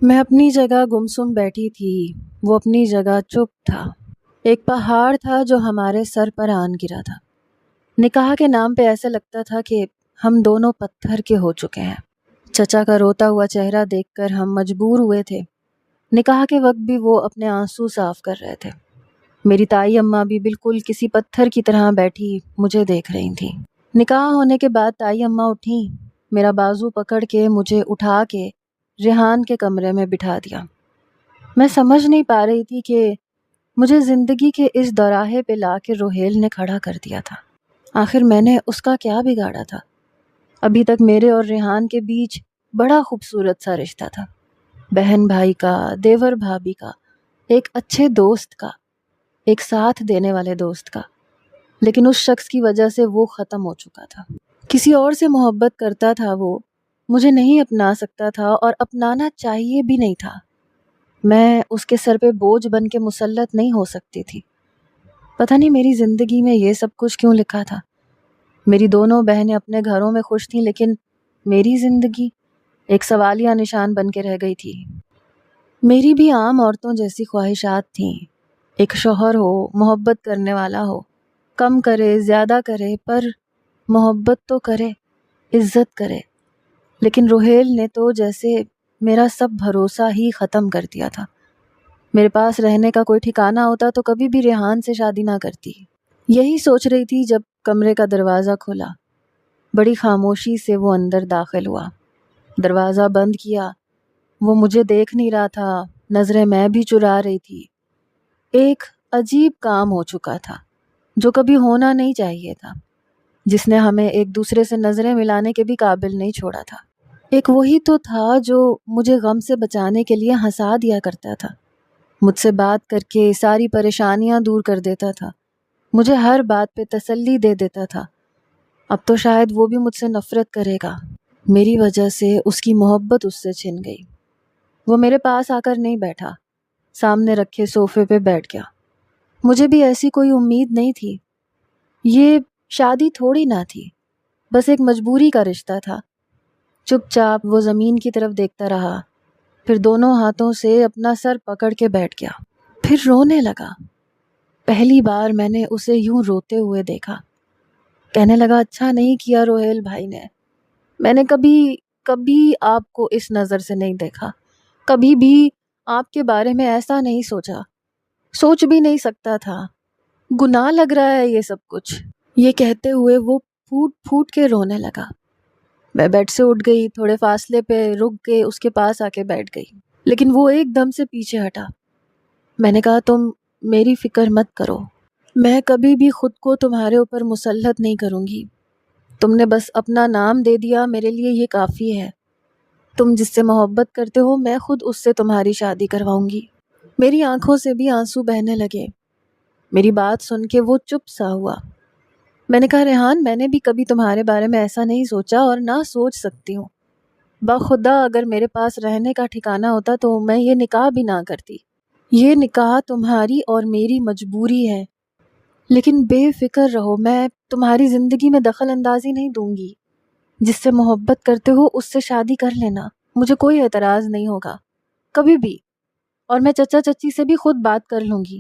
میں اپنی جگہ گمسم بیٹھی تھی، وہ اپنی جگہ چپ تھا۔ ایک پہاڑ تھا جو ہمارے سر پر آن گرا تھا۔ نکاح کے نام پہ ایسا لگتا تھا کہ ہم دونوں پتھر کے ہو چکے ہیں۔ چچا کا روتا ہوا چہرہ دیکھ کر ہم مجبور ہوئے تھے۔ نکاح کے وقت بھی وہ اپنے آنسو صاف کر رہے تھے۔ میری تائی اماں بھی بالکل کسی پتھر کی طرح بیٹھی مجھے دیکھ رہی تھیں۔ نکاح ہونے کے بعد تائی اماں اٹھیں، میرا بازو پکڑ کے مجھے اٹھا کے ریحان کے کمرے میں بٹھا دیا۔ میں سمجھ نہیں پا رہی تھی کہ مجھے زندگی کے اس دوراہے پہ لا کے روہیل نے کھڑا کر دیا تھا۔ آخر میں نے اس کا کیا بگاڑا تھا؟ ابھی تک میرے اور ریحان کے بیچ بڑا خوبصورت سا رشتہ تھا، بہن بھائی کا، دیور بھابھی کا، ایک اچھے دوست کا، ایک ساتھ دینے والے دوست کا۔ لیکن اس شخص کی وجہ سے وہ ختم ہو چکا تھا۔ کسی اور سے محبت کرتا تھا، وہ مجھے نہیں اپنا سکتا تھا اور اپنانا چاہیے بھی نہیں تھا۔ میں اس کے سر پہ بوجھ بن کے مسلط نہیں ہو سکتی تھی۔ پتہ نہیں میری زندگی میں یہ سب کچھ کیوں لکھا تھا۔ میری دونوں بہنیں اپنے گھروں میں خوش تھیں، لیکن میری زندگی ایک سوالیہ نشان بن کے رہ گئی تھی۔ میری بھی عام عورتوں جیسی خواہشات تھیں، ایک شوہر ہو، محبت کرنے والا ہو، کم کرے زیادہ کرے پر محبت تو کرے، عزت کرے۔ لیکن روہیل نے تو جیسے میرا سب بھروسہ ہی ختم کر دیا تھا۔ میرے پاس رہنے کا کوئی ٹھکانہ ہوتا تو کبھی بھی ریحان سے شادی نہ کرتی۔ یہی سوچ رہی تھی جب کمرے کا دروازہ کھلا۔ بڑی خاموشی سے وہ اندر داخل ہوا، دروازہ بند کیا۔ وہ مجھے دیکھ نہیں رہا تھا، نظریں میں بھی چرا رہی تھی۔ ایک عجیب کام ہو چکا تھا جو کبھی ہونا نہیں چاہیے تھا، جس نے ہمیں ایک دوسرے سے نظریں ملانے کے بھی قابل نہیں چھوڑا تھا۔ ایک وہی تو تھا جو مجھے غم سے بچانے کے لیے ہنسا دیا کرتا تھا، مجھ سے بات کر کے ساری پریشانیاں دور کر دیتا تھا، مجھے ہر بات پہ تسلی دے دیتا تھا۔ اب تو شاید وہ بھی مجھ سے نفرت کرے گا۔ میری وجہ سے اس کی محبت اس سے چھن گئی۔ وہ میرے پاس آ کر نہیں بیٹھا، سامنے رکھے صوفے پہ بیٹھ گیا۔ مجھے بھی ایسی کوئی امید نہیں تھی۔ یہ شادی تھوڑی نہ تھی، بس ایک مجبوری کا رشتہ تھا۔ چپ چاپ وہ زمین کی طرف دیکھتا رہا، پھر دونوں ہاتھوں سے اپنا سر پکڑ کے بیٹھ گیا، پھر رونے لگا۔ پہلی بار میں نے اسے یوں روتے ہوئے دیکھا۔ کہنے لگا، اچھا نہیں کیا روہیل بھائی نے، میں نے کبھی آپ کو اس نظر سے نہیں دیکھا، کبھی بھی آپ کے بارے میں ایسا نہیں سوچا، سوچ بھی نہیں سکتا تھا، گناہ لگ رہا ہے یہ سب کچھ۔ یہ کہتے ہوئے وہ پھوٹ پھوٹ کے رونے لگا۔ میں بیڈ سے اٹھ گئی، تھوڑے فاصلے پہ رک کے اس کے پاس آ کے بیٹھ گئی، لیکن وہ ایک دم سے پیچھے ہٹا۔ میں نے کہا، تم میری فکر مت کرو، میں کبھی بھی خود کو تمہارے اوپر مسلط نہیں کروں گی۔ تم نے بس اپنا نام دے دیا، میرے لیے یہ کافی ہے۔ تم جس سے محبت کرتے ہو، میں خود اس سے تمہاری شادی کرواؤں گی۔ میری آنکھوں سے بھی آنسو بہنے لگے۔ میری بات سن کے وہ چپ سا ہوا۔ میں نے کہا، ریحان، میں نے بھی کبھی تمہارے بارے میں ایسا نہیں سوچا اور نہ سوچ سکتی ہوں۔ بخدا اگر میرے پاس رہنے کا ٹھکانہ ہوتا تو میں یہ نکاح بھی نہ کرتی۔ یہ نکاح تمہاری اور میری مجبوری ہے، لیکن بے فکر رہو، میں تمہاری زندگی میں دخل اندازی نہیں دوں گی۔ جس سے محبت کرتے ہو اس سے شادی کر لینا، مجھے کوئی اعتراض نہیں ہوگا کبھی بھی، اور میں چچا چچی سے بھی خود بات کر لوں گی۔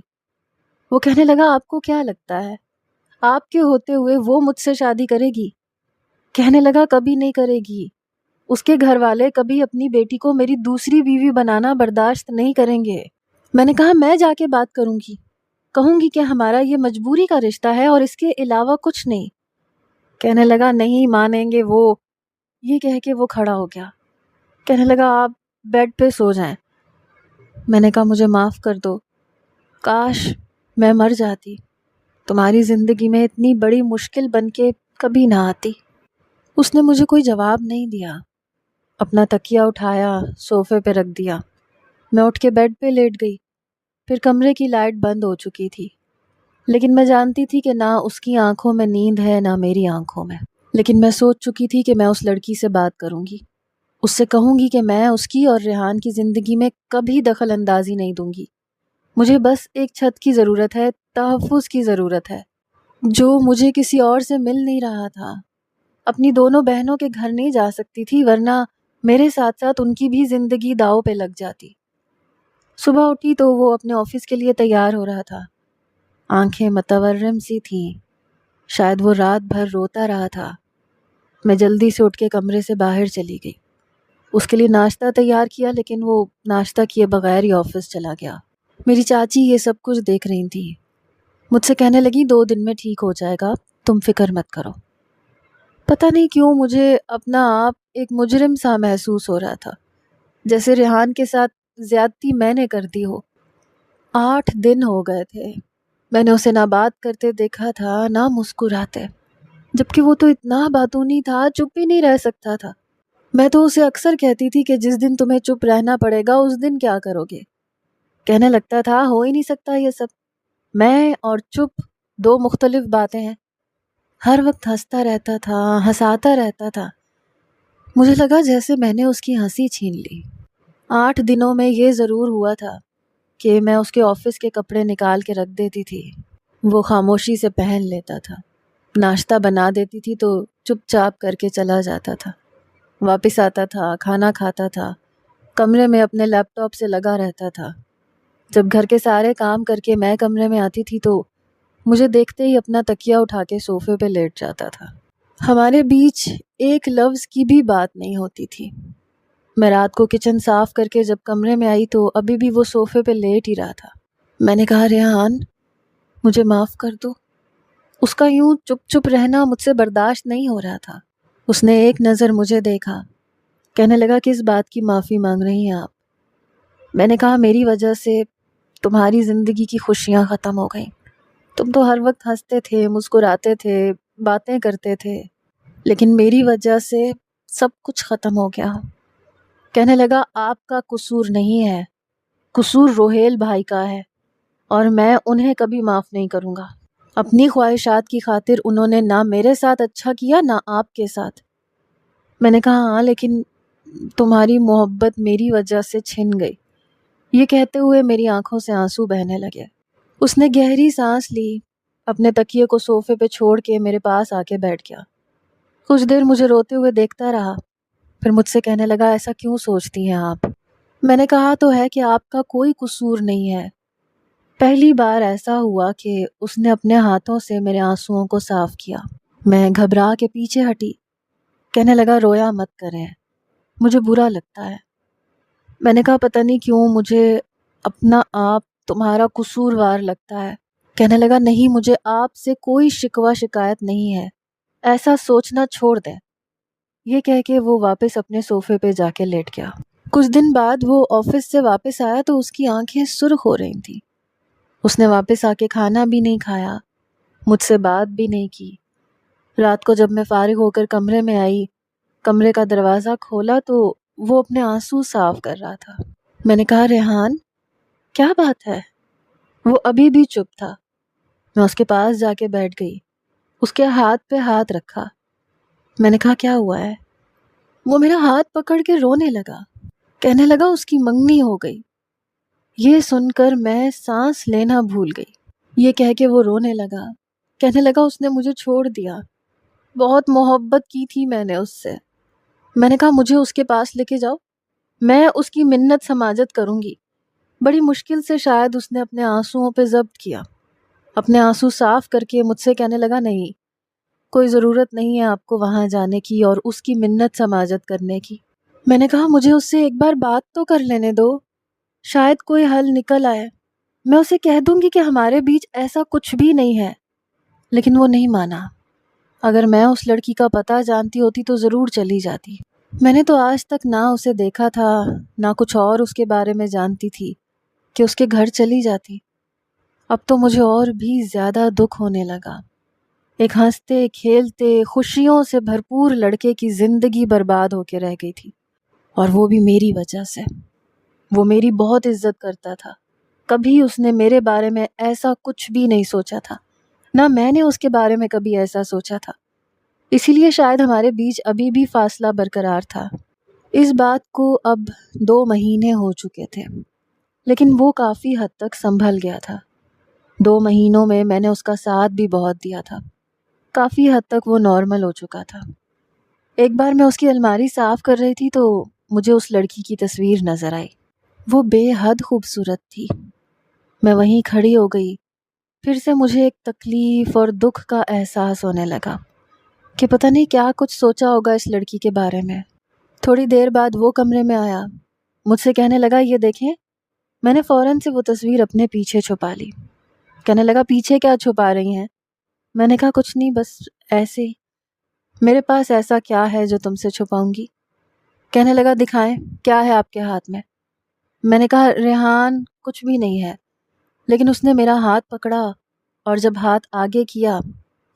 وہ کہنے لگا، آپ کو کیا لگتا ہے آپ کے ہوتے ہوئے وہ مجھ سے شادی کرے گی؟ کہنے لگا، کبھی نہیں کرے گی۔ اس کے گھر والے کبھی اپنی بیٹی کو میری دوسری بیوی بنانا برداشت نہیں کریں گے۔ میں نے کہا، میں جا کے بات کروں گی، کہوں گی کہ ہمارا یہ مجبوری کا رشتہ ہے اور اس کے علاوہ کچھ نہیں۔ کہنے لگا، نہیں مانیں گے وہ۔ یہ کہہ کے وہ کھڑا ہو گیا، کہنے لگا، آپ بیڈ پہ سو جائیں۔ میں نے کہا، مجھے معاف کر دو، کاش میں مر جاتی، تمہاری زندگی میں اتنی بڑی مشکل بن کے کبھی نہ آتی۔ اس نے مجھے کوئی جواب نہیں دیا، اپنا تکیہ اٹھایا، صوفے پہ رکھ دیا۔ میں اٹھ کے بیڈ پہ لیٹ گئی۔ پھر کمرے کی لائٹ بند ہو چکی تھی، لیکن میں جانتی تھی کہ نہ اس کی آنکھوں میں نیند ہے نہ میری آنکھوں میں۔ لیکن میں سوچ چکی تھی کہ میں اس لڑکی سے بات کروں گی، اس سے کہوں گی کہ میں اس کی اور ریحان کی زندگی میں کبھی دخل اندازی نہیں دوں گی۔ مجھے بس ایک چھت کی ضرورت ہے، تحفظ کی ضرورت ہے، جو مجھے کسی اور سے مل نہیں رہا تھا۔ اپنی دونوں بہنوں کے گھر نہیں جا سکتی تھی، ورنہ میرے ساتھ ساتھ ان کی بھی زندگی داؤ پہ لگ جاتی۔ صبح اٹھی تو وہ اپنے آفس کے لیے تیار ہو رہا تھا، آنکھیں متورم سی تھیں، شاید وہ رات بھر روتا رہا تھا۔ میں جلدی سے اٹھ کے کمرے سے باہر چلی گئی، اس کے لیے ناشتہ تیار کیا، لیکن وہ ناشتہ کیے بغیر ہی آفس چلا گیا۔ میری چاچی یہ سب کچھ دیکھ رہی تھی، مجھ سے کہنے لگی 2 دن میں ٹھیک ہو جائے گا، تم فکر مت کرو۔ پتہ نہیں کیوں مجھے اپنا آپ ایک مجرم سا محسوس ہو رہا تھا، جیسے ریحان کے ساتھ زیادتی میں نے کر دی ہو۔ 8 دن ہو گئے تھے، میں نے اسے نہ بات کرتے دیکھا تھا نہ مسکراتے، جبکہ وہ تو اتنا باتونی تھا، چپ ہی نہیں رہ سکتا تھا۔ میں تو اسے اکثر کہتی تھی کہ جس دن تمہیں چپ رہنا پڑے گا اس دن کیا کرو گے؟ کہنے لگتا تھا ہو ہی نہیں سکتا یہ سب، میں اور چپ 2 مختلف باتیں ہیں۔ ہر وقت ہنستا رہتا تھا، ہنساتا رہتا تھا۔ مجھے لگا جیسے میں نے اس کی ہنسی چھین لی۔ 8 دنوں میں یہ ضرور ہوا تھا کہ میں اس کے آفس کے کپڑے نکال کے رکھ دیتی تھی، وہ خاموشی سے پہن لیتا تھا۔ ناشتہ بنا دیتی تھی تو چپ چاپ کر کے چلا جاتا تھا، واپس آتا تھا، کھانا کھاتا تھا، کمرے میں اپنے لیپ ٹاپ سے لگا رہتا تھا۔ جب گھر کے سارے کام کر کے میں کمرے میں آتی تھی تو مجھے دیکھتے ہی اپنا تکیہ اٹھا کے صوفے پہ لیٹ جاتا تھا۔ ہمارے بیچ ایک لفظ کی بھی بات نہیں ہوتی تھی۔ میں رات کو کچن صاف کر کے جب کمرے میں آئی تو ابھی بھی وہ صوفے پہ لیٹ ہی رہا تھا۔ میں نے کہا ریحان مجھے معاف کر دو۔ اس کا یوں چپ چپ رہنا مجھ سے برداشت نہیں ہو رہا تھا۔ اس نے ایک نظر مجھے دیکھا، کہنے لگا کس بات کی معافی مانگ رہی ہیں آپ؟ میں نے کہا میری وجہ سے تمہاری زندگی کی خوشیاں ختم ہو گئیں۔ تم تو ہر وقت ہنستے تھے، مسکراتے تھے، باتیں کرتے تھے، لیکن میری وجہ سے سب کچھ ختم ہو گیا۔ کہنے لگا آپ کا قصور نہیں ہے، قصور روہیل بھائی کا ہے، اور میں انہیں کبھی معاف نہیں کروں گا۔ اپنی خواہشات کی خاطر انہوں نے نہ میرے ساتھ اچھا کیا نہ آپ کے ساتھ۔ میں نے کہا ہاں لیکن تمہاری محبت میری وجہ سے چھن گئی۔ یہ کہتے ہوئے میری آنکھوں سے آنسو بہنے لگے۔ اس نے گہری سانس لی، اپنے تکیے کو صوفے پہ چھوڑ کے میرے پاس آ کے بیٹھ گیا۔ کچھ دیر مجھے روتے ہوئے دیکھتا رہا، پھر مجھ سے کہنے لگا ایسا کیوں سوچتی ہیں آپ؟ میں نے کہا تو ہے کہ آپ کا کوئی قصور نہیں ہے۔ پہلی بار ایسا ہوا کہ اس نے اپنے ہاتھوں سے میرے آنسوؤں کو صاف کیا۔ میں گھبرا کے پیچھے ہٹی۔ کہنے لگا رویا مت کریں، مجھے برا لگتا ہے۔ میں نے کہا پتہ نہیں کیوں مجھے اپنا آپ تمہارا قصوروار لگتا ہے۔ کہنے لگا نہیں مجھے آپ سے کوئی شکوہ شکایت نہیں ہے، ایسا سوچنا چھوڑ دیں۔ یہ کہہ کے وہ واپس اپنے صوفے پہ جا کے لیٹ گیا۔ کچھ دن بعد وہ آفس سے واپس آیا تو اس کی آنکھیں سرخ ہو رہی تھیں۔ اس نے واپس آ کے کھانا بھی نہیں کھایا، مجھ سے بات بھی نہیں کی۔ رات کو جب میں فارغ ہو کر کمرے میں آئی، کمرے کا دروازہ کھولا تو وہ اپنے آنسو صاف کر رہا تھا۔ میں نے کہا ریحان کیا بات ہے؟ وہ ابھی بھی چپ تھا۔ میں اس کے پاس جا کے بیٹھ گئی، اس کے ہاتھ پہ ہاتھ رکھا۔ میں نے کہا کیا ہوا ہے؟ وہ میرا ہاتھ پکڑ کے رونے لگا، کہنے لگا اس کی منگنی ہو گئی۔ یہ سن کر میں سانس لینا بھول گئی۔ یہ کہہ کے وہ رونے لگا، کہنے لگا اس نے مجھے چھوڑ دیا، بہت محبت کی تھی میں نے اس سے۔ میں نے کہا مجھے اس کے پاس لے کے جاؤ، میں اس کی منت سماجت کروں گی۔ بڑی مشکل سے شاید اس نے اپنے آنسوؤں پہ ضبط کیا، اپنے آنسو صاف کر کے مجھ سے کہنے لگا نہیں، کوئی ضرورت نہیں ہے آپ کو وہاں جانے کی اور اس کی منت سماجت کرنے کی۔ میں نے کہا مجھے اس سے ایک بار بات تو کر لینے دو، شاید کوئی حل نکل آئے، میں اسے کہہ دوں گی کہ ہمارے بیچ ایسا کچھ بھی نہیں ہے۔ لیکن وہ نہیں مانا۔ اگر میں اس لڑکی کا پتہ جانتی ہوتی تو ضرور چلی جاتی۔ میں نے تو آج تک نہ اسے دیکھا تھا نہ کچھ اور اس کے بارے میں جانتی تھی کہ اس کے گھر چلی جاتی۔ اب تو مجھے اور بھی زیادہ دکھ ہونے لگا۔ ایک ہنستے کھیلتے خوشیوں سے بھرپور لڑکے کی زندگی برباد ہو کے رہ گئی تھی، اور وہ بھی میری وجہ سے۔ وہ میری بہت عزت کرتا تھا، کبھی اس نے میرے بارے میں ایسا کچھ بھی نہیں سوچا تھا، نہ میں نے اس کے بارے میں کبھی ایسا سوچا تھا۔ اسی لیے شاید ہمارے بیچ ابھی بھی فاصلہ برقرار تھا۔ اس بات کو اب 2 مہینے ہو چکے تھے، لیکن وہ کافی حد تک سنبھل گیا تھا۔ 2 مہینوں میں نے اس کا ساتھ بھی بہت دیا تھا، کافی حد تک وہ نارمل ہو چکا تھا۔ ایک بار میں اس کی الماری صاف کر رہی تھی تو مجھے اس لڑکی کی تصویر نظر آئی۔ وہ بے حد خوبصورت تھی۔ میں وہیں کھڑی ہو گئی۔ پھر سے مجھے ایک تکلیف اور دکھ کا احساس ہونے لگا کہ پتہ نہیں کیا کچھ سوچا ہوگا اس لڑکی کے بارے میں۔ تھوڑی دیر بعد وہ کمرے میں آیا، مجھ سے کہنے لگا یہ دیکھیں۔ میں نے فوراً سے وہ تصویر اپنے پیچھے چھپا لی۔ کہنے لگا پیچھے کیا چھپا رہی ہیں؟ میں نے کہا کچھ نہیں، بس ایسے ہی۔ میرے پاس ایسا کیا ہے جو تم سے چھپاؤں گی؟ کہنے لگا دکھائیں کیا ہے آپ کے ہاتھ میں؟ میں نے کہا ریحان کچھ بھی نہیں ہے، لیکن اس نے میرا ہاتھ پکڑا اور جب ہاتھ آگے کیا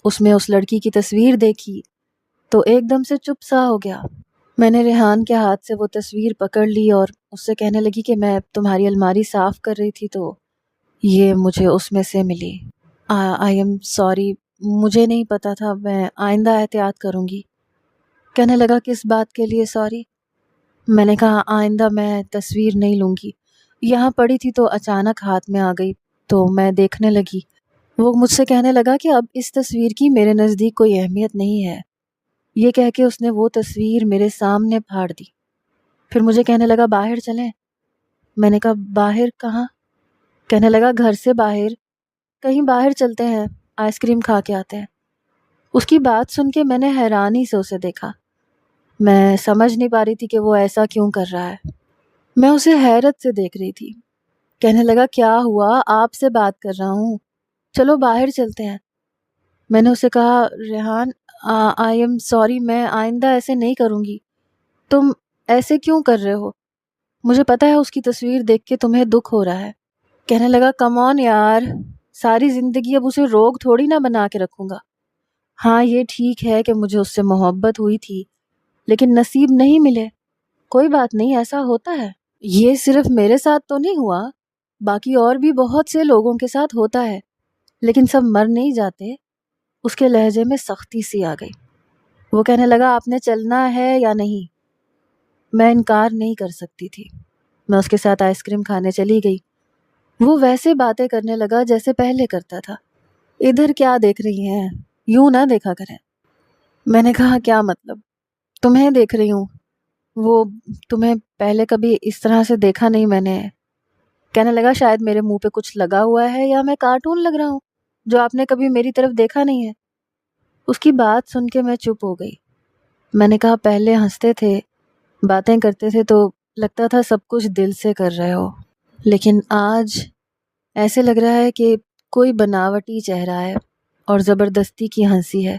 اس میں اس لڑکی کی تصویر دیکھی تو ایک دم سے چپ سا ہو گیا۔ میں نے ریحان کے ہاتھ سے وہ تصویر پکڑ لی اور اس سے کہنے لگی کہ میں تمہاری الماری صاف کر رہی تھی تو یہ مجھے اس میں سے ملی۔ آئی ایم سوری، مجھے نہیں پتا تھا، میں آئندہ احتیاط کروں گی۔ کہنے لگا کس بات کے لیے سوری؟ میں نے کہا آئندہ میں تصویر نہیں لوں گی، یہاں پڑی تھی تو اچانک ہاتھ میں آ گئی تو میں دیکھنے لگی۔ وہ مجھ سے کہنے لگا کہ اب اس تصویر کی میرے نزدیک کوئی اہمیت نہیں ہے۔ یہ کہہ کے اس نے وہ تصویر میرے سامنے پھاڑ دی۔ پھر مجھے کہنے لگا باہر چلیں۔ میں نے کہا باہر کہاں؟ کہنے لگا گھر سے باہر، کہیں باہر چلتے ہیں، آئس کریم کھا کے آتے ہیں۔ اس کی بات سن کے میں نے حیرانی سے اسے دیکھا۔ میں سمجھ نہیں پا رہی تھی کہ وہ ایسا کیوں کر رہا ہے۔ میں اسے حیرت سے دیکھ رہی تھی۔ کہنے لگا کیا ہوا؟ آپ سے بات کر رہا ہوں، چلو باہر چلتے ہیں۔ میں نے اسے کہا ریحان آئی ایم سوری، میں آئندہ ایسے نہیں کروں گی۔ تم ایسے کیوں کر رہے ہو؟ مجھے پتا ہے اس کی تصویر دیکھ کے تمہیں دکھ ہو رہا ہے۔ کہنے لگا کم آن یار، ساری زندگی اب اسے روگ تھوڑی نہ بنا کے رکھوں گا۔ ہاں یہ ٹھیک ہے کہ مجھے اس سے محبت ہوئی تھی لیکن نصیب نہیں ملے، کوئی بات نہیں، ایسا ہوتا ہے۔ یہ صرف میرے ساتھ تو نہیں ہوا، باقی اور بھی بہت سے لوگوں کے ساتھ ہوتا ہے، لیکن سب مر نہیں جاتے۔ اس کے لہجے میں سختی سی آ گئی۔ وہ کہنے لگا آپ نے چلنا ہے یا نہیں؟ میں انکار نہیں کر سکتی تھی۔ میں اس کے ساتھ آئس کریم کھانے چلی گئی۔ وہ ویسے باتیں کرنے لگا جیسے پہلے کرتا تھا۔ ادھر کیا دیکھ رہی ہیں؟ یوں نہ دیکھا کریں۔ میں نے کہا کیا مطلب؟ تمہیں دیکھ رہی ہوں، وہ تمہیں پہلے کبھی اس طرح سے دیکھا نہیں میں نے۔ کہنے لگا شاید میرے منہ پہ کچھ لگا ہوا ہے یا میں کارٹون لگ رہا ہوں جو آپ نے کبھی میری طرف دیکھا نہیں ہے۔ اس کی بات سن کے میں چپ ہو گئی۔ میں نے کہا پہلے ہنستے تھے، باتیں کرتے تھے تو لگتا تھا سب کچھ دل سے کر رہے ہو، لیکن آج ایسے لگ رہا ہے کہ کوئی بناوٹی چہرہ ہے اور زبردستی کی ہنسی ہے۔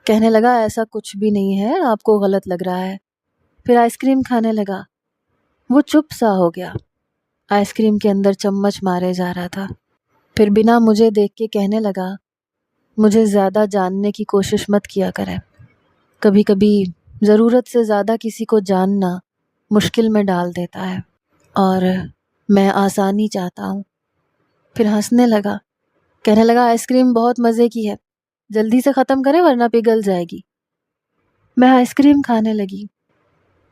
کہنے لگا ایسا کچھ بھی نہیں ہے، آپ کو غلط لگ رہا ہے۔ پھر آئس کریم کھانے لگا۔ وہ چپ سا ہو گیا، آئس کریم کے اندر چمچ مارے جا رہا تھا۔ پھر بنا مجھے دیکھ کے کہنے لگا مجھے زیادہ جاننے کی کوشش مت کیا کریں، کبھی کبھی ضرورت سے زیادہ کسی کو جاننا مشکل میں ڈال دیتا ہے اور میں آسانی چاہتا ہوں۔ پھر ہنسنے لگا، کہنے لگا آئس کریم بہت مزے کی ہے، جلدی سے ختم کریں ورنہ پگھل جائے گی۔ میں آئس کریم کھانے لگی۔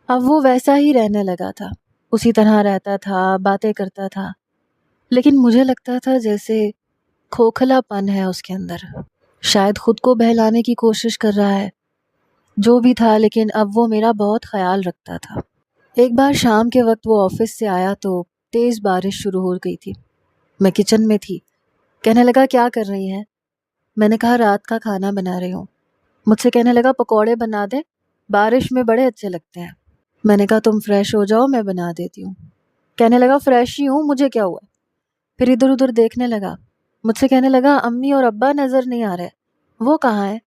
اب وہ ویسا ہی رہنے لگا تھا، اسی طرح رہتا تھا، باتیں کرتا تھا، لیکن مجھے لگتا تھا جیسے کھوکھلا پن ہے اس کے اندر، شاید خود کو بہلانے کی کوشش کر رہا ہے۔ جو بھی تھا، لیکن اب وہ میرا بہت خیال رکھتا تھا۔ ایک بار شام کے وقت وہ آفس سے آیا تو تیز بارش شروع ہو گئی تھی۔ میں کچن میں تھی۔ کہنے لگا کیا کر رہی ہیں؟ میں نے کہا رات کا کھانا بنا رہی ہوں۔ مجھ سے کہنے لگا پکوڑے بنا دیں، بارش میں بڑے اچھے لگتے ہیں۔ میں نے کہا تم فریش ہو جاؤ، میں بنا دیتی ہوں۔ کہنے لگا فریش ہی ہوں، مجھے کیا ہوا؟ پھر ادھر ادھر دیکھنے لگا۔ مجھ سے کہنے لگا امی اور ابا نظر نہیں آ رہے، وہ کہاں ہیں؟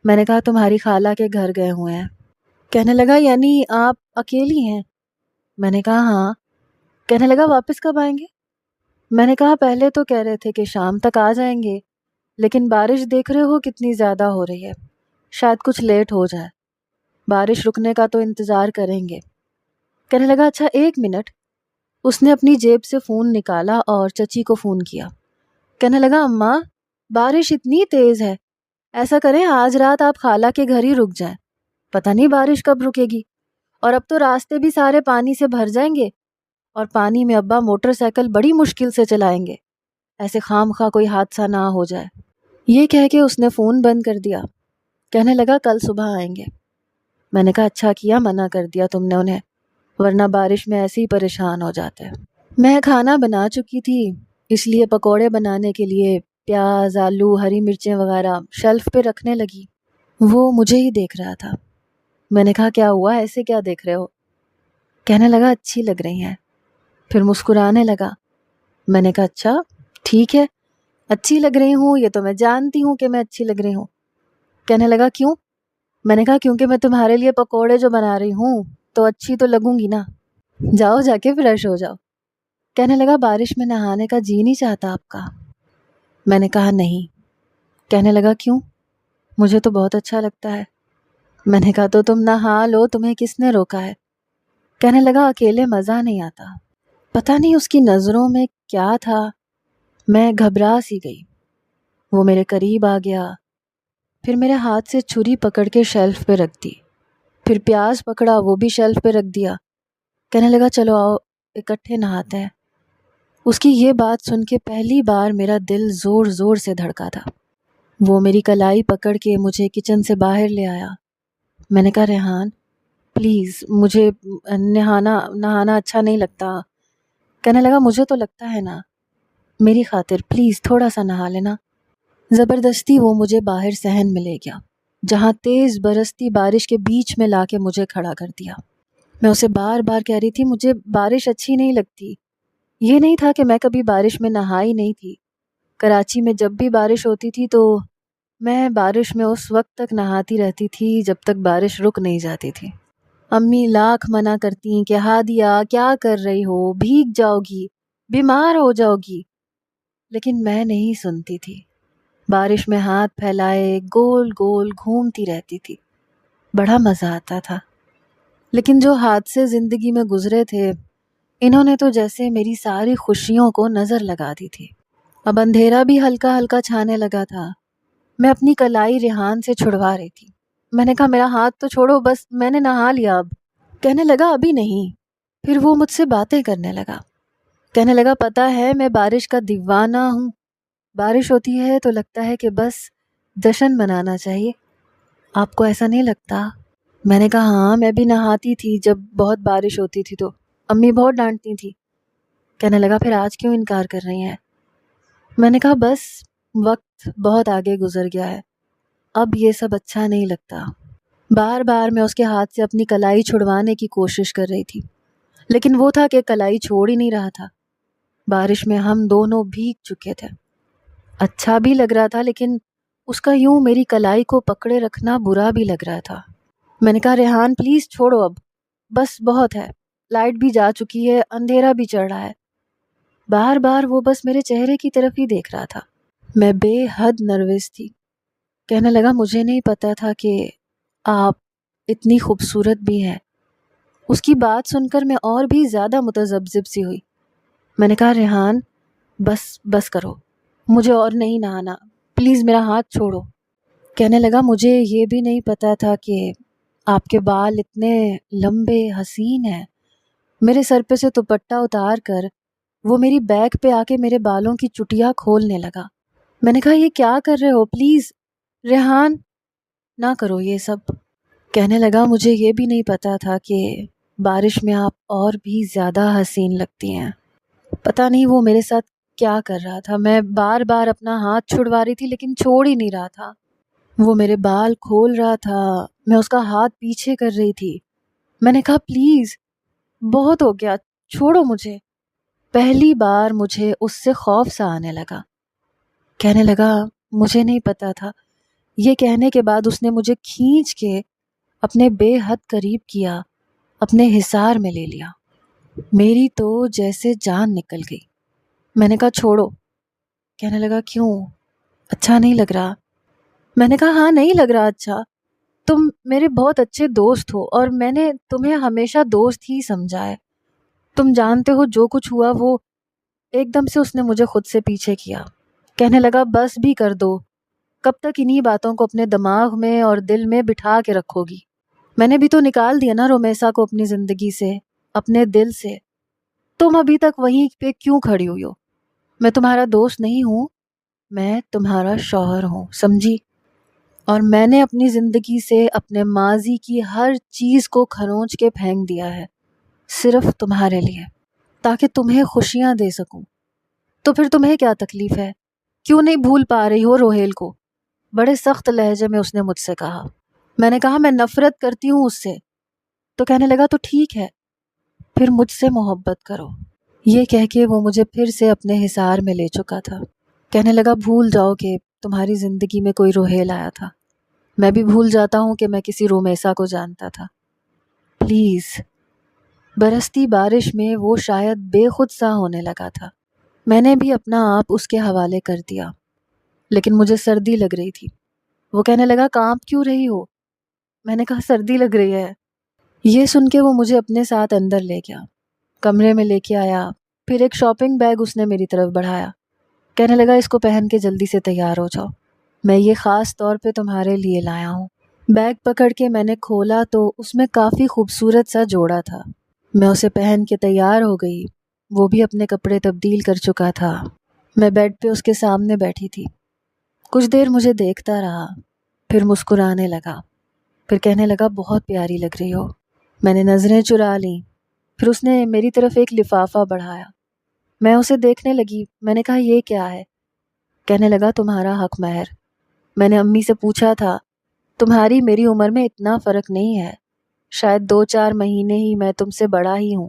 میں نے کہا تمہاری خالہ کے گھر گئے ہوئے ہیں۔ کہنے لگا یعنی آپ اکیلی ہیں؟ میں نے کہا ہاں۔ کہنے لگا واپس کب آئیں گے؟ میں نے کہا پہلے تو کہہ رہے تھے کہ شام تک آ جائیں گے، لیکن بارش دیکھ رہے ہو کتنی زیادہ ہو رہی ہے، شاید کچھ لیٹ ہو جائے، بارش رکنے کا تو انتظار کریں گے۔ کہنے لگا اچھا ایک منٹ۔ اس نے اپنی جیب سے فون نکالا اور چچی کو فون کیا۔ کہنے لگا اماں بارش اتنی تیز ہے، ایسا کریں آج رات آپ خالہ کے گھر ہی رک جائیں، پتہ نہیں بارش کب رکے گی، اور اب تو راستے بھی سارے پانی سے بھر جائیں گے، اور پانی میں ابا موٹر سائیکل بڑی مشکل سے چلائیں گے، ایسے خام خواہ کوئی حادثہ نہ ہو جائے۔ یہ کہہ کے اس نے فون بند کر دیا۔ کہنے لگا کل صبح آئیں گے۔ میں نے کہا اچھا کیا منع کر دیا تم نے انہیں، ورنہ بارش میں ایسے ہی پریشان ہو جاتے۔ میں کھانا بنا چکی تھی، اس لیے پکوڑے بنانے کے لیے پیاز، آلو، ہری مرچیں وغیرہ شیلف پہ رکھنے لگی۔ وہ مجھے ہی دیکھ رہا تھا۔ میں نے کہا کیا ہوا، ایسے کیا دیکھ رہے ہو؟ کہنے لگا اچھی لگ رہی ہیں، پھر مسکرانے لگا۔ میں نے کہا اچھا ٹھیک ہے، اچھی لگ رہی ہوں یہ تو میں جانتی ہوں کہ میں اچھی لگ رہی ہوں۔ کہنے لگا کیوں؟ میں نے کہا کیونکہ میں تمہارے لیے پکوڑے جو بنا رہی ہوں تو اچھی تو لگوں گی نا، جاؤ جا کے فریش ہو جاؤ۔ کہنے لگا بارش میں نہانے کا جی نہیں چاہتا آپ کا؟ میں نے کہا نہیں۔ کہنے لگا کیوں؟ مجھے تو بہت اچھا لگتا ہے۔ میں نے کہا تو تم نہا لو، تمہیں کس نے روکا ہے؟ کہنے لگا اکیلے مزہ نہیں آتا۔ پتہ نہیں اس کی نظروں میں کیا تھا، میں گھبرا سی گئی۔ وہ میرے قریب آ گیا، پھر میرے ہاتھ سے چھری پکڑ کے شیلف پہ رکھ دی، پھر پیاز پکڑا وہ بھی شیلف پہ رکھ دیا۔ کہنے لگا چلو آؤ اکٹھے نہاتے ہیں۔ اس کی یہ بات سن کے پہلی بار میرا دل زور زور سے دھڑکا تھا۔ وہ میری کلائی پکڑ کے مجھے کچن سے باہر لے آیا۔ میں نے کہا ریحان پلیز، مجھے نہانا اچھا نہیں لگتا۔ کہنے لگا مجھے تو لگتا ہے نا، میری خاطر پلیز تھوڑا سا نہا لینا۔ زبردستی وہ مجھے باہر صحن میں لے گیا، جہاں تیز برستی بارش کے بیچ میں لا کے مجھے کھڑا کر دیا۔ میں اسے بار بار کہہ رہی تھی مجھے بارش اچھی نہیں لگتی۔ یہ نہیں تھا کہ میں کبھی بارش میں نہائی نہیں تھی، کراچی میں جب بھی بارش ہوتی تھی تو میں بارش میں اس وقت تک نہاتی رہتی تھی جب تک بارش رک نہیں جاتی تھی۔ امی لاکھ منع کرتی کہ ہادیہ کیا کر رہی ہو، بھیگ جاؤ گی، بیمار ہو جاؤ گی، لیکن میں نہیں سنتی تھی۔ بارش میں ہاتھ پھیلائے گول گول گھومتی رہتی تھی، بڑا مزہ آتا تھا۔ لیکن جو حادثے زندگی میں گزرے تھے، انہوں نے تو جیسے میری ساری خوشیوں کو نظر لگا دی تھی۔ اب اندھیرا بھی ہلکا ہلکا چھانے لگا تھا۔ میں اپنی کلائی ریحان سے چھڑوا رہی تھی۔ میں نے کہا میرا ہاتھ تو چھوڑو، بس میں نے نہا لیا اب۔ کہنے لگا ابھی نہیں۔ پھر وہ مجھ سے باتیں کرنے لگا، کہنے لگا پتہ ہے میں بارش کا دیوانہ ہوں، بارش ہوتی ہے تو لگتا ہے کہ بس جشن منانا چاہیے، آپ کو ایسا نہیں لگتا؟ میں نے کہا ہاں، میں بھی نہاتی تھی جب بہت بارش ہوتی تھی تو امی بہت ڈانٹتی تھی۔ کہنے لگا پھر آج کیوں انکار کر رہی ہیں؟ میں نے کہا بس وقت بہت آگے گزر گیا ہے، اب یہ سب اچھا نہیں لگتا۔ بار بار میں اس کے ہاتھ سے اپنی کلائی چھڑوانے کی کوشش کر رہی تھی، لیکن وہ تھا کہ کلائی چھوڑ ہی نہیں رہا تھا۔ بارش میں ہم دونوں بھیگ چکے تھے، اچھا بھی لگ رہا تھا لیکن اس کا یوں میری کلائی کو پکڑے رکھنا برا بھی لگ رہا تھا۔ میں نے کہا ریحان پلیز چھوڑو اب، بس بہت ہے، لائٹ بھی جا چکی ہے، اندھیرا بھی چڑھ رہا ہے۔ بار بار وہ بس میرے چہرے کی طرف ہی دیکھ رہا تھا۔ میں بے حد نروس تھی۔ کہنے لگا مجھے نہیں پتا تھا کہ آپ اتنی خوبصورت بھی ہیں۔ اس کی بات سن کر میں اور بھی زیادہ متذبذب سی ہوئی۔ میں نے کہا ریحان بس کرو، مجھے اور نہیں نہانا، پلیز میرا ہاتھ چھوڑو۔ کہنے لگا مجھے یہ بھی نہیں پتا تھا کہ آپ کے بال اتنے لمبے حسین ہیں۔ میرے سر پہ سے دوپٹہ اتار کر وہ میری بیک پہ آ کے میرے بالوں کی چٹیاں کھولنے لگا۔ میں نے کہا یہ کیا کر رہے ہو، پلیز ریحان نہ کرو یہ سب۔ کہنے لگا مجھے یہ بھی نہیں پتا تھا کہ بارش میں آپ اور بھی زیادہ حسین لگتی ہیں۔ پتہ نہیں وہ میرے ساتھ کیا کر رہا تھا، میں بار بار اپنا ہاتھ چھڑوا رہی تھی لیکن چھوڑ ہی نہیں رہا تھا۔ وہ میرے بال کھول رہا تھا، میں اس کا ہاتھ پیچھے کر رہی تھی۔ میں نے کہا پلیز بہت ہو گیا، چھوڑو مجھے۔ پہلی بار مجھے اس سے خوف سا آنے لگا۔ کہنے لگا مجھے نہیں پتا تھا۔ یہ کہنے کے بعد اس نے مجھے کھینچ کے اپنے بے حد قریب کیا، اپنے حصار میں لے لیا۔ میری تو جیسے جان نکل گئی۔ میں نے کہا چھوڑو۔ کہنے لگا کیوں، اچھا نہیں لگ رہا؟ میں نے کہا ہاں نہیں لگ رہا اچھا، تم میرے بہت اچھے دوست ہو اور میں نے تمہیں ہمیشہ دوست ہی سمجھا ہے۔ تم جانتے ہو جو کچھ ہوا وہ ایک دم سے اس نے مجھے خود سے پیچھے کیا۔ کہنے لگا بس بھی کر دو، کب تک انہی باتوں کو اپنے دماغ میں اور دل میں بٹھا کے رکھو گی؟ میں نے بھی تو نکال دیا نا رومیسا کو اپنی زندگی سے، اپنے دل سے۔ تم ابھی تک وہیں پہ کیوں کھڑی ہوئی ہو؟ میں تمہارا دوست نہیں ہوں، میں تمہارا شوہر ہوں، سمجھی؟ اور میں نے اپنی زندگی سے اپنے ماضی کی ہر چیز کو کھرونچ کے پھینک دیا ہے، صرف تمہارے لیے، تاکہ تمہیں خوشیاں دے سکوں۔ تو پھر تمہیں کیا تکلیف ہے؟ کیوں نہیں بھول پا رہی ہو روہیل کو؟ بڑے سخت لہجے میں اس نے مجھ سے کہا۔ میں نے کہا میں نفرت کرتی ہوں اس سے۔ تو کہنے لگا تو ٹھیک ہے، پھر مجھ سے محبت کرو۔ یہ کہہ کے وہ مجھے پھر سے اپنے حصار میں لے چکا تھا۔ کہنے لگا بھول جاؤ کہ تمہاری زندگی میں کوئی روہیل آیا تھا۔ میں بھی بھول جاتا ہوں کہ میں کسی رومیسا کو جانتا تھا۔ پلیز۔ برستی بارش میں وہ شاید بے خود سا ہونے لگا تھا۔ میں نے بھی اپنا آپ اس کے حوالے کر دیا، لیکن مجھے سردی لگ رہی تھی۔ وہ کہنے لگا کانپ کیوں رہی ہو؟ میں نے کہا سردی لگ رہی ہے۔ یہ سن کے وہ مجھے اپنے ساتھ اندر لے گیا، کمرے میں لے کے آیا، پھر ایک شاپنگ بیگ اس نے میری طرف بڑھایا۔ کہنے لگا اس کو پہن کے جلدی سے تیار ہو جاؤ، میں یہ خاص طور پہ تمہارے لیے لایا ہوں۔ بیگ پکڑ کے میں نے کھولا تو اس میں کافی خوبصورت سا جوڑا تھا۔ میں اسے پہن کے تیار ہو گئی، وہ بھی اپنے کپڑے تبدیل کر چکا تھا۔ میں بیڈ پہ اس کے سامنے بیٹھی تھی۔ کچھ دیر مجھے دیکھتا رہا، پھر مسکرانے لگا، پھر کہنے لگا بہت پیاری لگ رہی ہو۔ میں نے نظریں چرا لیں، پھر اس نے میری طرف ایک لفافہ بڑھایا۔ میں اسے دیکھنے لگی، میں نے کہا یہ کیا ہے؟ کہنے لگا تمہارا حق مہر۔ میں نے امی سے پوچھا تھا تمہاری میری عمر میں اتنا فرق نہیں ہے، شاید 2-4 مہینے ہی میں تم سے بڑا ہی ہوں۔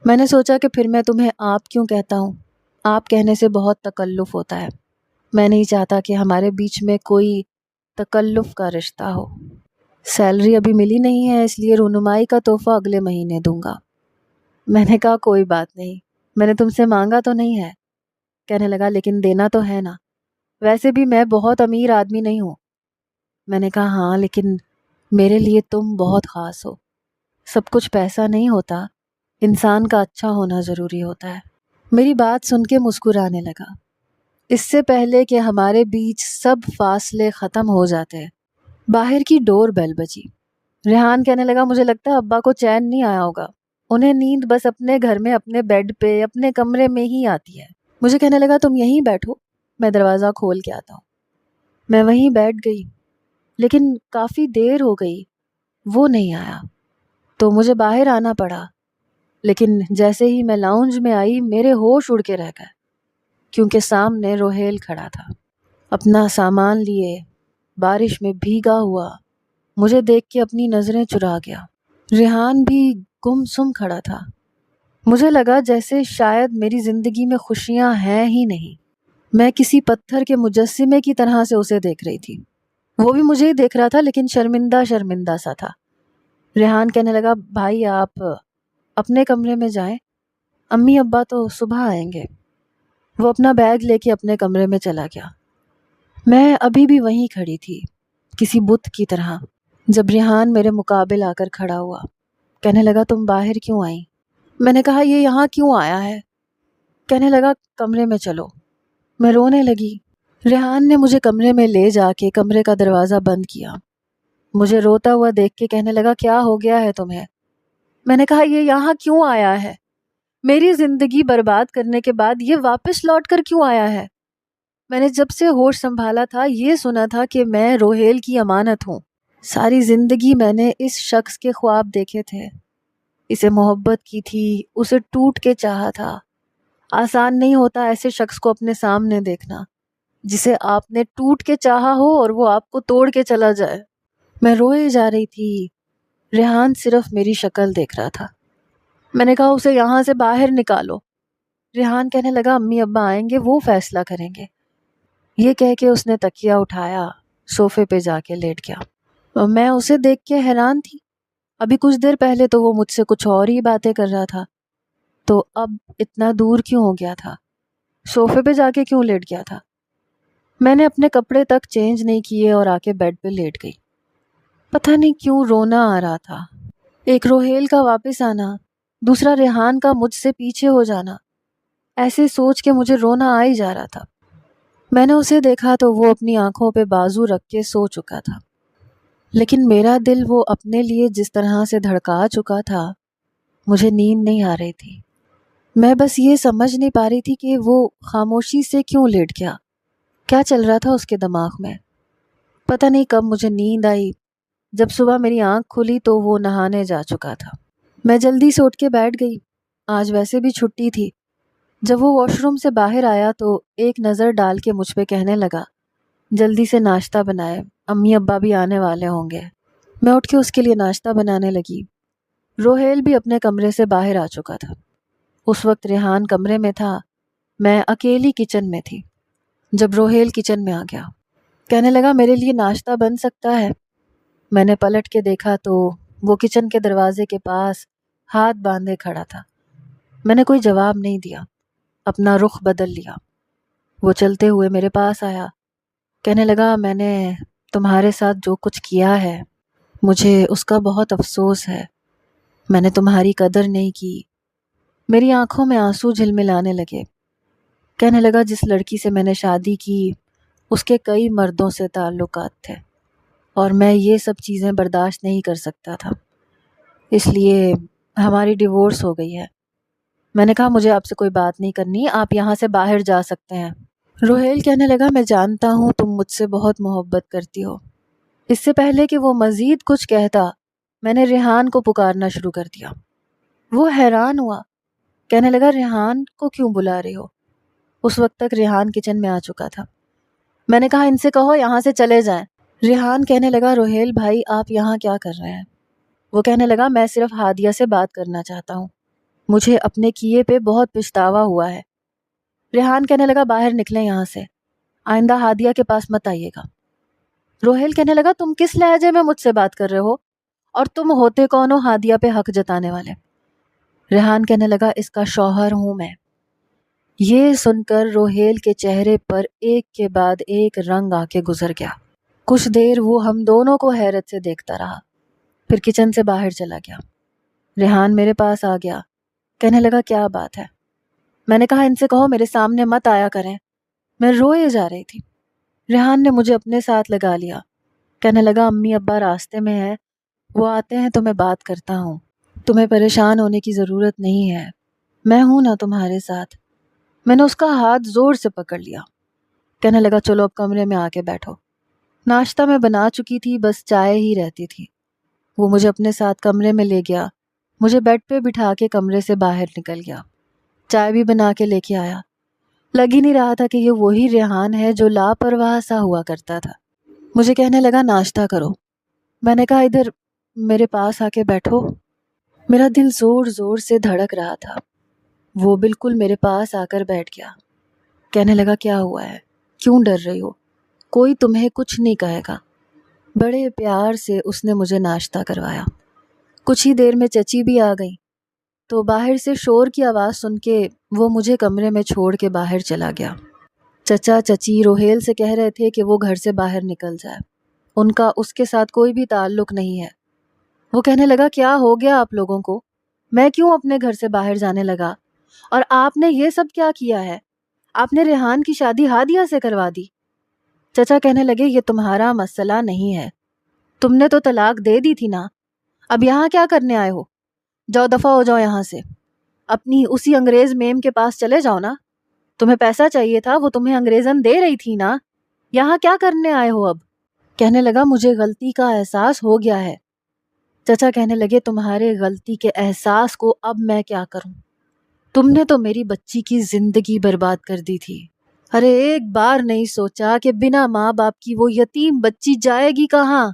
میں نے سوچا کہ پھر میں تمہیں آپ کیوں کہتا ہوں، آپ کہنے سے بہت تکلف ہوتا ہے، میں نہیں چاہتا کہ ہمارے بیچ میں کوئی تکلف کا رشتہ ہو۔ سیلری ابھی ملی نہیں ہے، اس لیے رونمائی کا تحفہ اگلے مہینے دوں گا۔ میں نے کہا کوئی بات نہیں، میں نے تم سے مانگا تو نہیں ہے۔ کہنے لگا لیکن دینا تو ہے نا، ویسے بھی میں بہت امیر آدمی نہیں ہوں۔ میں نے کہا ہاں لیکن میرے لیے تم بہت خاص ہو۔ سب کچھ پیسہ نہیں ہوتا، انسان کا اچھا ہونا ضروری ہوتا ہے۔ میری بات سن کے مسکرانے لگا۔ اس سے پہلے کہ ہمارے بیچ سب فاصلے ختم ہو جاتے باہر کی ڈور بیل بجی۔ ریحان کہنے لگا مجھے لگتا ہے ابا کو چین نہیں آیا ہوگا، انہیں نیند بس اپنے گھر میں اپنے بیڈ پہ اپنے کمرے میں ہی آتی ہے۔ مجھے کہنے لگا تم یہیں بیٹھو، میں دروازہ کھول کے آتا ہوں۔ میں وہیں بیٹھ گئی، لیکن کافی دیر ہو گئی، وہ نہیں آیا تو مجھے باہر آنا پڑا۔ لیکن جیسے ہی میں لاؤنج میں آئی میرے ہوش اڑ کے رہ گئے، کیونکہ سامنے روہیل کھڑا تھا، اپنا سامان لیے، بارش میں بھیگا ہوا، مجھے دیکھ کے اپنی نظریں چرا گیا۔ ریحان بھی گم سم کھڑا تھا۔ مجھے لگا جیسے شاید میری زندگی میں خوشیاں ہیں ہی نہیں۔ میں کسی پتھر کے مجسمے کی طرح سے اسے دیکھ رہی تھی، وہ بھی مجھے ہی دیکھ رہا تھا لیکن شرمندہ شرمندہ سا تھا۔ ریحان کہنے لگا بھائی آپ اپنے کمرے میں جائیں، امی ابا تو صبح آئیں گے۔ وہ اپنا بیگ لے کے اپنے کمرے میں چلا گیا۔ میں ابھی بھی وہیں کھڑی تھی، کسی بت کی طرح، جب ریحان میرے مقابل آ کر کھڑا ہوا۔ کہنے لگا تم باہر کیوں آئیں؟ میں نے کہا یہ یہاں کیوں آیا ہے؟ کہنے لگا کمرے میں چلو۔ میں رونے لگی۔ ریحان نے مجھے کمرے میں لے جا کے کمرے کا دروازہ بند کیا۔ مجھے روتا ہوا دیکھ کے کہنے لگا کیا ہو گیا ہے تمہیں؟ میں نے کہا یہ یہاں کیوں آیا ہے؟ میری زندگی برباد کرنے کے بعد یہ واپس لوٹ کر کیوں آیا ہے؟ میں نے جب سے ہوش سنبھالا تھا یہ سنا تھا کہ میں روہیل کی امانت ہوں۔ ساری زندگی میں نے اس شخص کے خواب دیکھے تھے، اسے محبت کی تھی، اسے ٹوٹ کے چاہا تھا۔ آسان نہیں ہوتا ایسے شخص کو اپنے سامنے دیکھنا جسے آپ نے ٹوٹ کے چاہا ہو اور وہ آپ کو توڑ کے چلا جائے۔ میں روئے جا رہی تھی، ریحان صرف میری شکل دیکھ رہا تھا۔ میں نے کہا اسے یہاں سے باہر نکالو۔ ریحان کہنے لگا امی ابا آئیں گے، وہ فیصلہ کریں گے۔ یہ کہہ کے اس نے تکیہ اٹھایا، صوفے پہ جا کے لیٹ گیا۔ میں اسے دیکھ کے حیران تھی، ابھی کچھ دیر پہلے تو وہ مجھ سے کچھ اور ہی باتیں کر رہا تھا، تو اب اتنا دور کیوں ہو گیا تھا؟ صوفے پہ جا کے کیوں لیٹ گیا تھا؟ میں نے اپنے کپڑے تک چینج نہیں کیے اور آ کے بیڈ پہ لیٹ گئی۔ پتہ نہیں کیوں رونا آ رہا تھا، ایک روہیل کا واپس آنا، دوسرا ریحان کا مجھ سے پیچھے ہو جانا، ایسے سوچ کے مجھے رونا آ ہی جا رہا تھا۔ میں نے اسے دیکھا تو وہ اپنی آنکھوں پہ بازو رکھ کے سو چکا تھا، لیکن میرا دل وہ اپنے لیے جس طرح سے دھڑکا چکا تھا، مجھے نیند نہیں آ رہی تھی۔ میں بس یہ سمجھ نہیں پا رہی تھی کہ وہ خاموشی سے کیوں لیٹ گیا، کیا چل رہا تھا اس کے دماغ میں۔ پتہ نہیں کب مجھے نیند آئی، جب صبح میری آنکھ کھلی تو وہ نہانے جا چکا تھا۔ میں جلدی سے اٹھ کے بیٹھ گئی، آج ویسے بھی چھٹی تھی۔ جب وہ واش روم سے باہر آیا تو ایک نظر ڈال کے مجھ پہ کہنے لگا، جلدی سے ناشتہ بنائے، امی ابا بھی آنے والے ہوں گے۔ میں اٹھ کے اس کے لیے ناشتہ بنانے لگی۔ روہیل بھی اپنے کمرے سے باہر آ چکا تھا۔ اس وقت ریحان کمرے میں تھا، میں اکیلی کچن میں تھی۔ جب روہیل کچن میں آ گیا، کہنے لگا میرے لیے ناشتہ بن سکتا ہے؟ میں نے پلٹ کے دیکھا تو وہ کچن کے دروازے کے پاس ہاتھ باندھے کھڑا تھا۔ میں نے کوئی جواب نہیں دیا، اپنا رخ بدل لیا۔ وہ چلتے ہوئے میرے پاس آیا، کہنے لگا میں نے تمہارے ساتھ جو کچھ کیا ہے مجھے اس کا بہت افسوس ہے، میں نے تمہاری قدر نہیں کی۔ میری آنکھوں میں آنسو جھلملانے لگے۔ کہنے لگا جس لڑکی سے میں نے شادی کی اس کے کئی مردوں سے تعلقات تھے اور میں یہ سب چیزیں برداشت نہیں کر سکتا تھا، اس لیے ہماری ڈیورس ہو گئی ہے۔ میں نے کہا مجھے آپ سے کوئی بات نہیں کرنی، آپ یہاں سے باہر جا سکتے ہیں۔ روہیل کہنے لگا میں جانتا ہوں تم مجھ سے بہت محبت کرتی ہو۔ اس سے پہلے کہ وہ مزید کچھ کہتا میں نے ریحان کو پکارنا شروع کر دیا۔ وہ حیران ہوا، کہنے لگا ریحان کو کیوں بلا رہی ہو؟ اس وقت تک ریحان کچن میں آ چکا تھا۔ میں نے کہا ان سے کہو یہاں سے چلے جائیں۔ ریحان کہنے لگا روہیل بھائی آپ یہاں کیا کر رہے ہیں؟ وہ کہنے لگا میں صرف ہادیہ سے بات کرنا چاہتا ہوں، مجھے اپنے کیے پہ بہت پچھتاوا ہوا ہے۔ ریحان کہنے لگا باہر نکلیں یہاں سے، آئندہ ہادیہ کے پاس مت آئیے گا۔ روہیل کہنے لگا تم کس لہجے میں مجھ سے بات کر رہے ہو اور تم ہوتے کون ہو ہادیہ پہ حق جتانے والے؟ ریحان کہنے لگا اس کا شوہر ہوں میں۔ یہ سن کر روہیل کے چہرے پر ایک کے بعد ایک رنگ آ کے گزر گیا۔ کچھ دیر وہ ہم دونوں کو حیرت سے دیکھتا رہا، پھر کچن سے باہر چلا گیا۔ ریحان میرے پاس آ گیا، کہنے لگا کیا بات ہے؟ میں نے کہا ان سے کہو میرے سامنے مت آیا کریں، میں روئے جا رہی تھی۔ ریحان نے مجھے اپنے ساتھ لگا لیا، کہنے لگا امی ابا راستے میں ہیں، وہ آتے ہیں تو میں بات کرتا ہوں، تمہیں پریشان ہونے کی ضرورت نہیں ہے، میں ہوں نا تمہارے ساتھ۔ میں نے اس کا ہاتھ زور سے پکڑ لیا، کہنے لگا چلو اب کمرے میں آ کے بیٹھو۔ ناشتہ میں بنا چکی تھی، بس چائے ہی رہتی تھی۔ وہ مجھے اپنے ساتھ کمرے میں لے گیا، مجھے بیڈ پہ بٹھا کے کمرے سے باہر نکل گیا، چائے بھی بنا کے لے کے آیا۔ لگ ہی نہیں رہا تھا کہ یہ وہی ریحان ہے جو لاپرواہ سا ہوا کرتا تھا۔ مجھے کہنے لگا ناشتہ کرو۔ میں نے کہا ادھر میرے پاس آ کے بیٹھو۔ میرا دل زور زور سے دھڑک رہا تھا۔ وہ بالکل میرے پاس آ کر بیٹھ گیا، کہنے لگا کیا ہوا ہے، کیوں ڈر رہی ہو، کوئی تمہیں کچھ نہیں کہے گا۔ بڑے پیار سے اس نے مجھے ناشتہ کروایا۔ کچھ ہی دیر میں چچی بھی آ گئی تو باہر سے شور کی آواز سن کے وہ مجھے کمرے میں چھوڑ کے باہر چلا گیا۔ چچا چچی روہیل سے کہہ رہے تھے کہ وہ گھر سے باہر نکل جائے، ان کا اس کے ساتھ کوئی بھی تعلق نہیں ہے۔ وہ کہنے لگا کیا ہو گیا آپ لوگوں کو، میں کیوں اپنے گھر سے باہر جانے لگا، اور آپ نے یہ سب کیا کیا ہے، آپ نے ریحان کی شادی ہادیہ سے کروا دی۔ چچا کہنے لگے یہ تمہارا مسئلہ نہیں ہے، تم نے تو طلاق دے دی تھی نا، اب یہاں کیا کرنے آئے ہو، جاؤ دفع ہو جاؤ یہاں سے، اپنی اسی انگریز میم کے پاس چلے جاؤ نا، تمہیں پیسہ چاہیے تھا وہ تمہیں انگریزن دے رہی تھی نا، یہاں کیا کرنے آئے ہو اب؟ کہنے لگا مجھے غلطی کا احساس ہو گیا ہے۔ چچا کہنے لگے تمہارے غلطی کے احساس کو اب میں کیا کروں، تم نے تو میری بچی کی زندگی برباد کر دی تھی، ارے ایک بار نہیں سوچا کہ بنا ماں باپ کی وہ یتیم بچی جائے گی کہاں،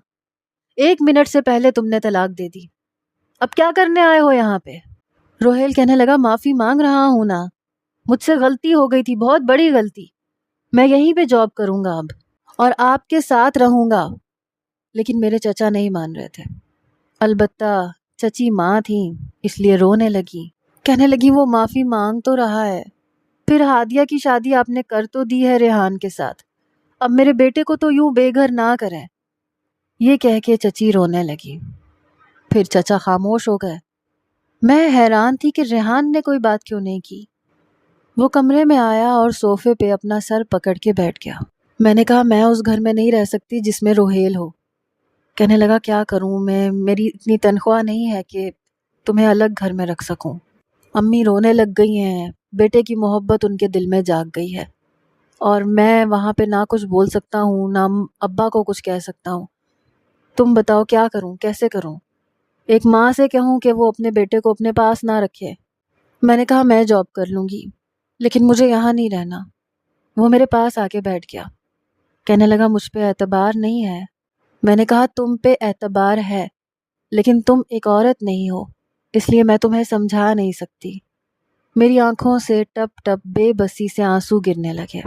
1 منٹ سے پہلے تم نے طلاق دے دی، اب کیا کرنے آئے ہو یہاں پہ؟ روہیل کہنے لگا معافی مانگ رہا ہوں نا، مجھ سے غلطی ہو گئی تھی، بہت بڑی غلطی، میں یہیں پہ جاب کروں گا اب اور آپ کے ساتھ رہوں گا۔ لیکن میرے چچا نہیں مان رہے تھے، البتہ چچی ماں تھیں اس لیے رونے لگی، کہنے لگی وہ معافی مانگ تو رہا ہے، پھر ہادیہ کی شادی آپ نے کر تو دی ہے ریحان کے ساتھ، اب میرے بیٹے کو تو یوں بے گھر نہ کریں۔ یہ کہہ کے چچی رونے لگی، پھر چچا خاموش ہو گئے۔ میں حیران تھی کہ ریحان نے کوئی بات کیوں نہیں کی۔ وہ کمرے میں آیا اور صوفے پہ اپنا سر پکڑ کے بیٹھ گیا۔ میں نے کہا میں اس گھر میں نہیں رہ سکتی جس میں روہیل ہو۔ کہنے لگا کیا کروں میں، میری اتنی تنخواہ نہیں ہے کہ تمہیں الگ گھر میں رکھ سکوں، امی رونے لگ گئی ہیں، بیٹے کی محبت ان کے دل میں جاگ گئی ہے، اور میں وہاں پہ نہ کچھ بول سکتا ہوں نہ ابا کو کچھ کہہ سکتا ہوں. تم بتاؤ کیا کروں، کیسے کروں؟ ایک ماں سے کہوں کہ وہ اپنے بیٹے کو اپنے پاس نہ رکھے. میں نے کہا میں جاب کر لوں گی لیکن مجھے یہاں نہیں رہنا. وہ میرے پاس آ کے بیٹھ گیا. کہنے لگا مجھ پہ اعتبار نہیں ہے. میں نے کہا تم پہ اعتبار ہے لیکن تم ایک عورت نہیں ہو، اس لیے میں تمہیں سمجھا نہیں سکتی. میری آنکھوں سے ٹپ ٹپ بے بسی سے آنسو گرنے لگے.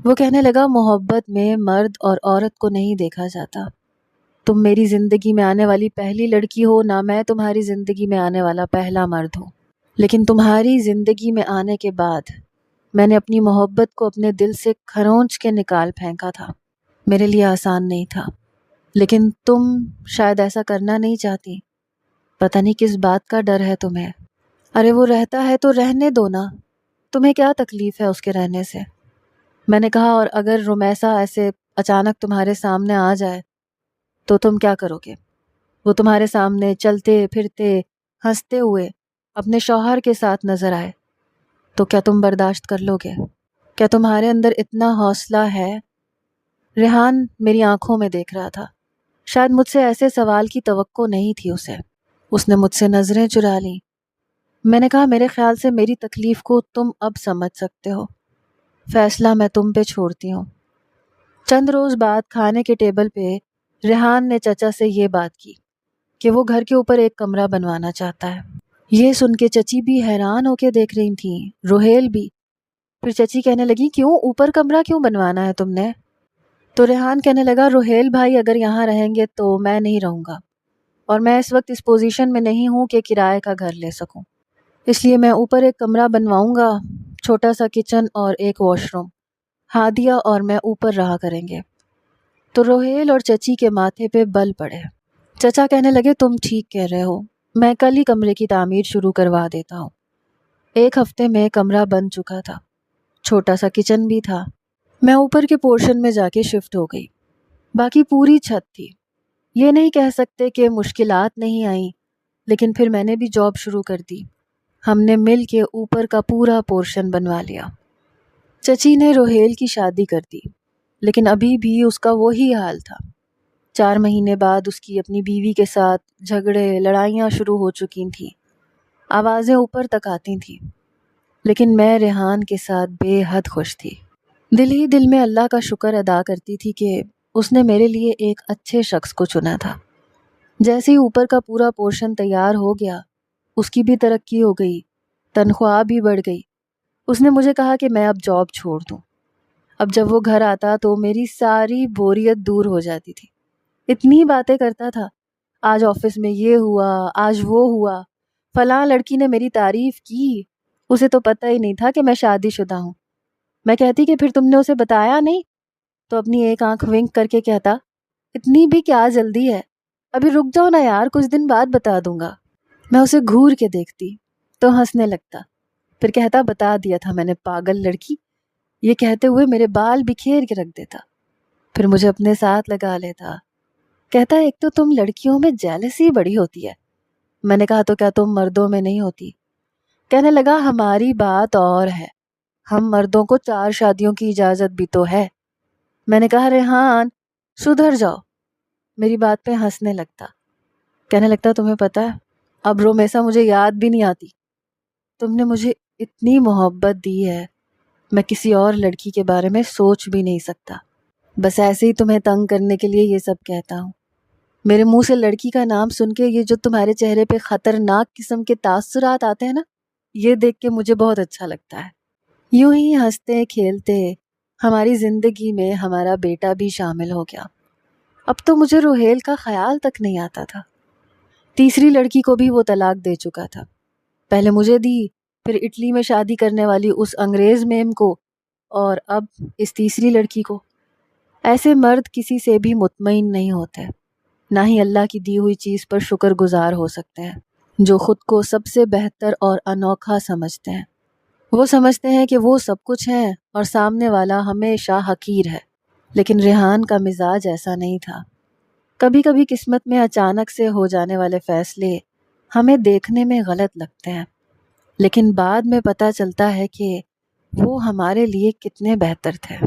وہ کہنے لگا محبت میں مرد اور عورت کو نہیں دیکھا جاتا. تم میری زندگی میں آنے والی پہلی لڑکی ہو، نہ میں تمہاری زندگی میں آنے والا پہلا مرد ہوں. لیکن تمہاری زندگی میں آنے کے بعد میں نے اپنی محبت کو اپنے دل سے کھرونچ کے نکال پھینکا تھا. میرے لیے آسان نہیں تھا لیکن تم شاید ایسا کرنا نہیں چاہتی. پتہ نہیں کس بات کا ڈر ہے تمہیں. ارے وہ رہتا ہے تو رہنے دو نا، تمہیں کیا تکلیف ہے اس کے رہنے سے؟ میں نے کہا اور اگر رمیسا ایسے اچانک تمہارے سامنے آ جائے تو تم کیا کرو گے؟ وہ تمہارے سامنے چلتے پھرتے ہنستے ہوئے اپنے شوہر کے ساتھ نظر آئے تو کیا تم برداشت کر لو گے؟ کیا تمہارے اندر اتنا حوصلہ ہے؟ ریحان میری آنکھوں میں دیکھ رہا تھا. شاید مجھ سے ایسے سوال کی توقع نہیں تھی اسے. اس نے مجھ سے نظریں چرا لیں. میں نے کہا میرے خیال سے میری تکلیف کو تم اب سمجھ سکتے ہو. فیصلہ میں تم پہ چھوڑتی ہوں. چند روز بعد کھانے کے ٹیبل پہ ریحان نے چچا سے یہ بات کی کہ وہ گھر کے اوپر ایک کمرہ بنوانا چاہتا ہے. یہ سن کے چچی بھی حیران ہو کے دیکھ رہی تھیں، روہیل بھی. پھر چچی کہنے لگی کیوں اوپر کمرہ کیوں بنوانا ہے تم نے؟ تو ریحان کہنے لگا روہیل بھائی اگر یہاں رہیں گے تو میں نہیں رہوں گا اور میں اس وقت اس پوزیشن میں نہیں ہوں کہ کرائے کا گھر لے سکوں، اس لیے میں اوپر ایک کمرہ بنواؤں گا، چھوٹا سا کچن اور ایک واش روم. ہادیہ اور میں اوپر رہا کریں گے. تو روہیل اور چچی کے ماتھے پہ بل پڑے. چچا کہنے لگے تم ٹھیک کہہ رہے ہو، میں کل ہی کمرے کی تعمیر شروع کروا دیتا ہوں. 1 ہفتے میں کمرہ بن چکا تھا، چھوٹا سا کچن بھی تھا. میں اوپر کے پورشن میں جا کے شفٹ ہو گئی. باقی پوری چھت تھی. یہ نہیں کہہ سکتے کہ مشکلات نہیں آئیں، لیکن پھر میں نے بھی جاب شروع کر دی. ہم نے مل کے اوپر کا پورا پورشن بنوا لیا. چچی نے روہیل کی شادی کر دی لیکن ابھی بھی اس کا وہی حال تھا. 4 مہینے بعد اس کی اپنی بیوی کے ساتھ جھگڑے لڑائیاں شروع ہو چکی تھیں. آوازیں اوپر تک آتی تھیں. لیکن میں ریحان کے ساتھ بے حد خوش تھی. دل ہی دل میں اللہ کا شکر ادا کرتی تھی کہ اس نے میرے لیے ایک اچھے شخص کو چنا تھا. جیسے ہی اوپر کا پورا پورشن تیار ہو گیا اس کی بھی ترقی ہو گئی، تنخواہ بھی بڑھ گئی. اس نے مجھے کہا کہ میں اب جاب چھوڑ دوں. اب جب وہ گھر آتا تو میری ساری بوریت دور ہو جاتی تھی. اتنی باتیں کرتا تھا، آج آفس میں یہ ہوا، آج وہ ہوا، فلاں لڑکی نے میری تعریف کی. اسے تو پتہ ہی نہیں تھا کہ میں شادی شدہ ہوں. میں کہتی کہ پھر تم نے اسے بتایا نہیں؟ تو اپنی ایک آنکھ ونک کر کے کہتا اتنی بھی کیا جلدی ہے، ابھی رک جاؤ نا یار، کچھ دن بعد بتا دوں گا. میں اسے گھور کے دیکھتی تو ہنسنے لگتا، پھر کہتا بتا دیا تھا میں نے پاگل لڑکی. یہ کہتے ہوئے میرے بال بکھیر کے رکھ دیتا، پھر مجھے اپنے ساتھ لگا لیتا. کہتا ایک تو تم لڑکیوں میں جیلسی بڑی ہوتی ہے. میں نے کہا تو کیا تم مردوں میں نہیں ہوتی؟ کہنے لگا ہماری بات اور ہے، ہم مردوں کو 4 شادیوں کی اجازت بھی تو ہے. میں نے کہا ریحان سدھر جاؤ. میری بات پہ ہنسنے لگتا، کہنے لگتا تمہیں پتہ ہے اب رومیسا مجھے یاد بھی نہیں آتی. تم نے مجھے اتنی محبت دی ہے، میں کسی اور لڑکی کے بارے میں سوچ بھی نہیں سکتا. بس ایسے ہی تمہیں تنگ کرنے کے لیے یہ سب کہتا ہوں. میرے منہ سے لڑکی کا نام سن کے یہ جو تمہارے چہرے پہ خطرناک قسم کے تاثرات آتے ہیں نا، یہ دیکھ کے مجھے بہت اچھا لگتا ہے. یوں ہی ہنستے کھیلتے ہماری زندگی میں ہمارا بیٹا بھی شامل ہو گیا. اب تو مجھے روہیل کا خیال تک نہیں آتا تھا. تیسری لڑکی کو بھی وہ طلاق دے چکا تھا. پہلے مجھے دی، پھر اٹلی میں شادی کرنے والی اس انگریز میم کو، اور اب اس تیسری لڑکی کو. ایسے مرد کسی سے بھی مطمئن نہیں ہوتے، نہ ہی اللہ کی دی ہوئی چیز پر شکر گزار ہو سکتے ہیں. جو خود کو سب سے بہتر اور انوکھا سمجھتے ہیں، وہ سمجھتے ہیں کہ وہ سب کچھ ہیں اور سامنے والا ہمیشہ حقیر ہے. لیکن ریحان کا مزاج ایسا نہیں تھا. کبھی کبھی قسمت میں اچانک سے ہو جانے والے فیصلے ہمیں دیکھنے میں غلط لگتے ہیں، لیکن بعد میں پتہ چلتا ہے کہ وہ ہمارے لیے کتنے بہتر تھے۔